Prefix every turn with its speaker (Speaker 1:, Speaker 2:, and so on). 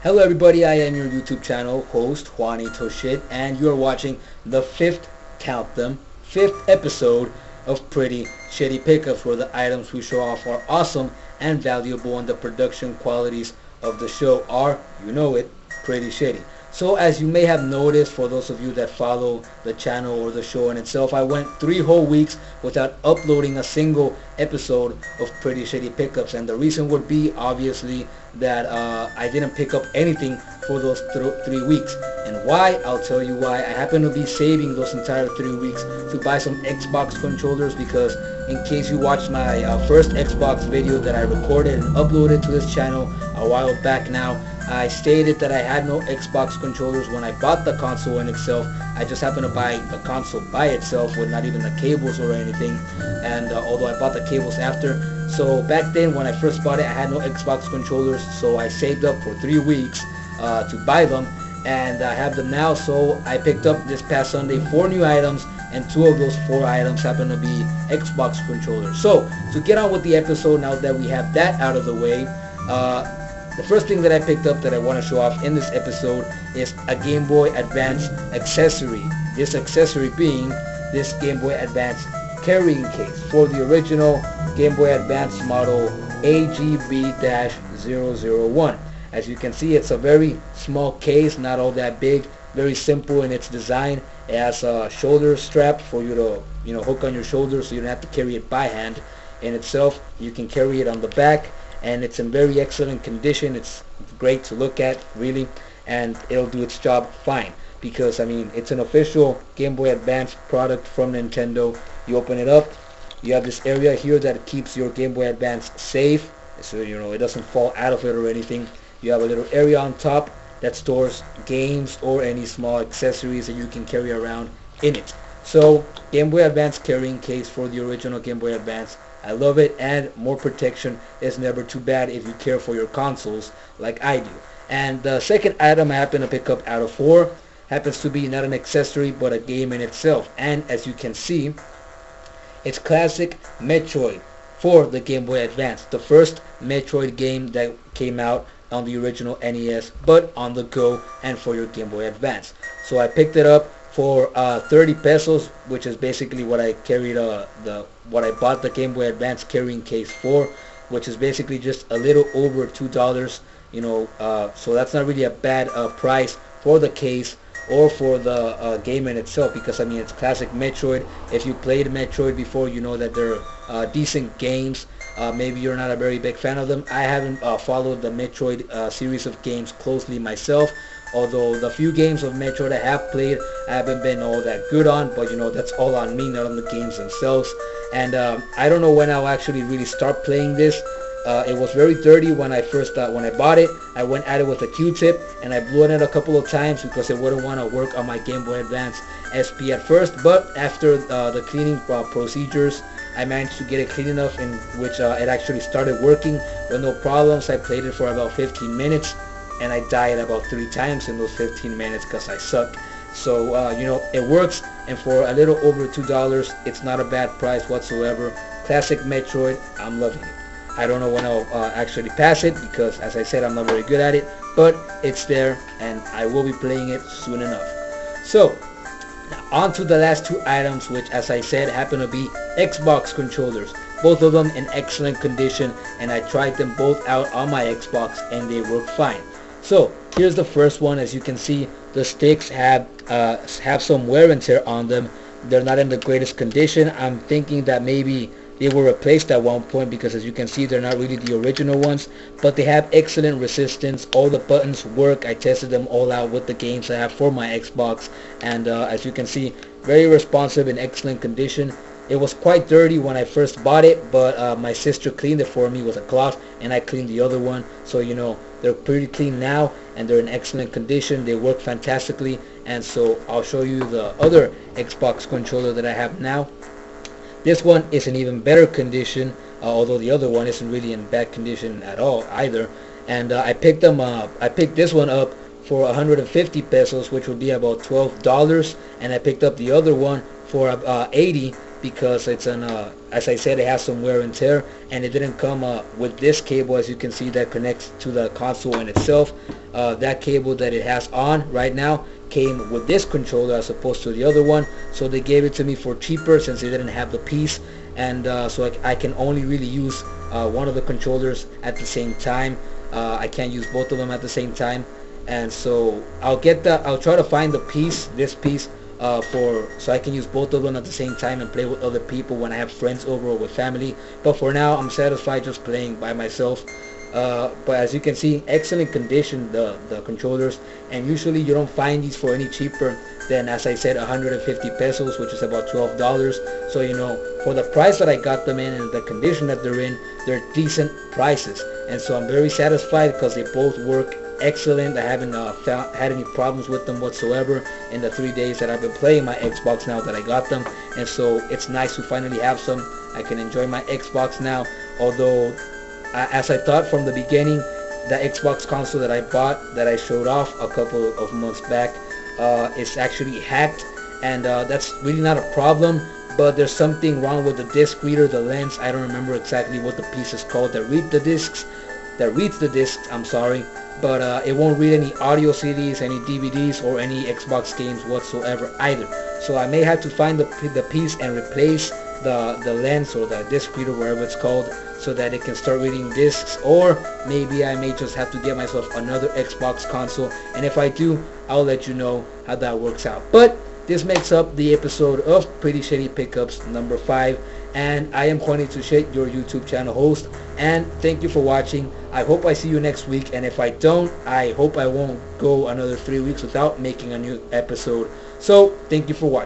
Speaker 1: Hello everybody, I am your YouTube channel host, Juanito Shit, and you are watching the count them, fifth episode of Pretty Shetty Pick-Ups, where the items we show off are awesome and valuable, and the production qualities of the show are, you know it, pretty shitty. So as you may have noticed, for those of you that follow the channel or the show in itself, I went 3 whole weeks without uploading a single episode of Pretty Shetty Pickups, and the reason would be obviously that I didn't pick up anything for those 3 weeks. And why? I'll tell you why. I happen to be saving those entire 3 weeks to buy some Xbox controllers, because in case you watched my first Xbox video that I recorded and uploaded to this channel a while back now, I stated that I had no Xbox controllers when I bought the console in itself. I just happened to buy the console by itself with not even the cables or anything, and although I bought the cables after. So back then when I first bought it, I had no Xbox controllers, so I saved up for 3 weeks to buy them, and I have them now. So I picked up this past Sunday 4 new items, and 2 of those 4 items happen to be Xbox controllers. So to get on with the episode, now that we have that out of the way, the first thing that I picked up that I want to show off in this episode is a Game Boy Advance accessory. This accessory being this Game Boy Advance carrying case for the original Game Boy Advance model AGB-001. As you can see, it's a very small case, not all that big, very simple in its design. It has a shoulder strap for you to hook on your shoulder, so you don't have to carry it by hand. In itself, you can carry it on the back, and it's in very excellent condition. It's great to look at, really, and it'll do its job fine, because I mean, it's an official Game Boy Advance product from Nintendo. You open it up, you have this area here that keeps your Game Boy Advance safe, so it doesn't fall out of it or anything. You have a little area on top that stores games or any small accessories that you can carry around in it. So Game Boy Advance carrying case for the original Game Boy Advance. I love it, and more protection is never too bad if you care for your consoles like I do. And the second item I happen to pick up out of 4 happens to be not an accessory but a game in itself. And as you can see, it's classic Metroid for the Game Boy Advance. The first Metroid game that came out on the original NES, but on the go and for your Game Boy Advance. So I picked it up for 30 pesos, which is basically what I carried what I bought the Game Boy Advance carrying case for, which is basically just a little over $2. So that's not really a bad price for the case or for the game in itself, because I mean, it's classic Metroid. If you played Metroid before, you know that they're decent games. Maybe you're not a very big fan of them. I haven't followed the Metroid series of games closely myself, although the few games of Metroid I have played, I haven't been all that good on, but that's all on me, not on the games themselves. And I don't know when I'll actually really start playing this. It was very dirty when I bought it. I went at it with a Q-tip, and I blew it a couple of times because it wouldn't want to work on my Game Boy Advance SP at first. But after the cleaning procedures, I managed to get it clean enough in which it actually started working with no problems. I played it for about 15 minutes, and I died about 3 times in those 15 minutes because I suck. So it works, and for a little over $2, it's not a bad price whatsoever. Classic Metroid, I'm loving it. I don't know when I'll actually pass it, because as I said, I'm not very good at it, but it's there, and I will be playing it soon enough. So now on to the last 2 items, which as I said happen to be Xbox controllers. Both of them in excellent condition, and I tried them both out on my Xbox and they work fine. So here's the first one. As you can see, the sticks have some wear and tear on them. They're not in the greatest condition. I'm thinking that maybe they were replaced at one point, because as you can see, they're not really the original ones, but they have excellent resistance. All the buttons work. I tested them all out with the games I have for my Xbox, and as you can see, very responsive and excellent condition. It was quite dirty when I first bought it, but my sister cleaned it for me with a cloth, and I cleaned the other one. So they're pretty clean now, and they're in excellent condition. They work fantastically, and so I'll show you the other Xbox controller that I have now. This one is in even better condition, although the other one isn't really in bad condition at all either. And I picked this one up for 150 pesos, which would be about $12, and I picked up the other one for 80, because it's an as I said, it has some wear and tear, and it didn't come with this cable, as you can see, that connects to the console in itself. That cable that it has on right now came with this controller as opposed to the other one, so they gave it to me for cheaper since they didn't have the piece. And so I can only really use one of the controllers at the same time. I can't use both of them at the same time. And so I'll try to find the piece, this piece, so I can use both of them at the same time and play with other people when I have friends over or with family. But for now, I'm satisfied just playing by myself. But as you can see, excellent condition, the controllers, and usually you don't find these for any cheaper than, as I said, 150 pesos, which is about $12. So, you know, for the price that I got them in and the condition that they're in, they're decent prices. And so I'm very satisfied because they both work excellent. I haven't had any problems with them whatsoever in the 3 days that I've been playing my Xbox now that I got them. And so it's nice to finally have some. I can enjoy my Xbox now, although as I thought from the beginning, the Xbox console that I bought, that I showed off a couple of months back, is actually hacked, and that's really not a problem. But there's something wrong with the disc reader, the lens. I don't remember exactly what the piece is called that reads the discs. I'm sorry, but it won't read any audio CDs, any DVDs, or any Xbox games whatsoever either. So I may have to find the piece and replace the lens or the disc reader, wherever it's called, so that it can start reading discs. Or maybe I may just have to get myself another Xbox console, and if I do, I'll let you know how that works out. But this makes up the episode of Pretty Shetty Pickups number 5, and I am Juanito Shet, your YouTube channel host, and thank you for watching. I hope I see you next week, and if I don't, I hope I won't go another 3 weeks without making a new episode. So thank you for watching.